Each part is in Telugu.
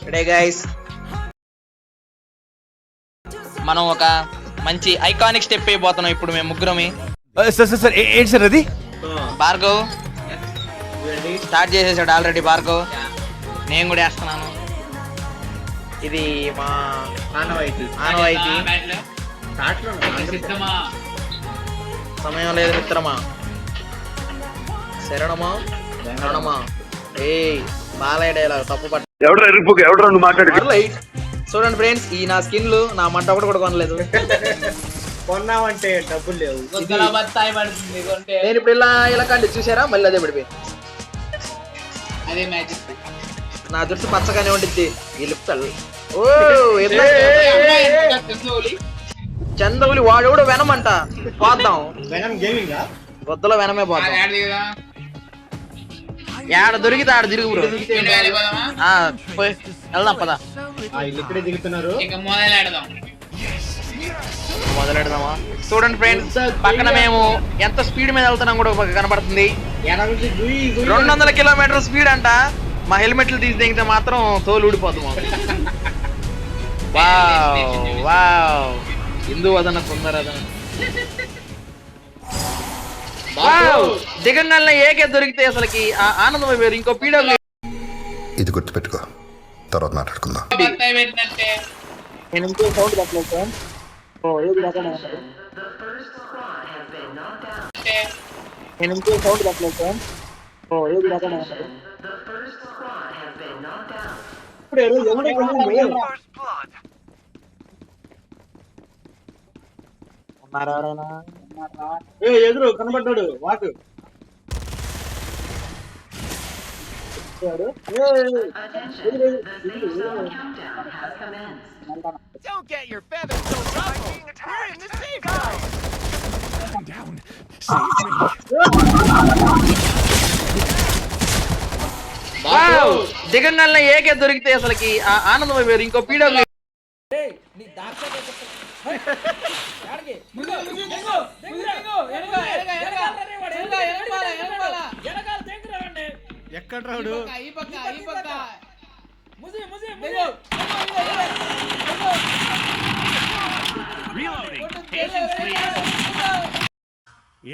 టుడే గైస్ మనం ఒక మంచి ఐకానిక్ స్టెప్ అయిపోతున్నాం ఇప్పుడు మేము ముగ్గురమి. సార్ ఏంటి సార్ అది? భార్గవ్ స్టార్ట్ చేసేసాడు ఆల్రెడీ. భార్గవ్ నేను కూడా వేస్తున్నాను. ఇది మా ఆనవాయితీ. సమయం లేదు మిత్రమా. శరణమా శరణమా. ఏ బాలయ్య డైలాగ్ తప్పు పట్ట. చూడండి ఫ్రెండ్స్, ఈ నా స్కిన్లు నా మంట ఒకటి కూడా కొనలేదు. కొన్నామంటే డబ్బులు లేవు. నేను ఇప్పుడు ఇలా కండి చూసారా, మళ్ళీ అదే పడిపోయింది. అదే మ్యాజిక్. నా జుట్టు పచ్చగానే ఉండిద్ది. ఓ చందవులి వాడు కూడా వెనమంట. పోద్దాం వద్దలో వెనమే పోద్దాం. ఏడ దొరికితే ఆడ తిరుగు బ్రో. వెళ్దాం పదా. ఇక్కడే దిగుతున్నారు. మొదలెడదామా? చూడండి ఫ్రెండ్స్, పక్కన మేము ఎంత స్పీడ్ మీద వెళ్తున్నాం కూడా కనబడుతుంది. 200 కిలోమీటర్ స్పీడ్ అంట. మా హెల్మెట్లు తీసి దిగితే మాత్రం తోలు ఊడిపోతాం. వావ్ హిందూ వదన సుందరదన. దిగంగానే ఏకే దొరికితే అసలుకి ఆనందం వేరు. ఇంకో పీడబ్ల్యూ ఇది గుర్తుపెట్టుకో, తర్వాత మాట్లాడుకుందాం. నేను ఇంకో సౌండ్ పెట్టలేదు. నేను ఇంకో సౌండ్ పెట్టలేదు. ఏది రకం ఉన్నారా ఎవరైనా? ఎదురు కనబడ్డాడు వాకు. దిగంగానే ఏకే దొరికితే అసలుకి ఆనందం వేరు. ఇంకో పీడబ్ల్యూ ఎక్కడ రాడు?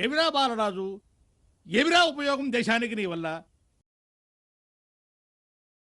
ఏమిరా బాలరాజు, ఏమిరా ఉపయోగం దేశానికి నీ వల్ల?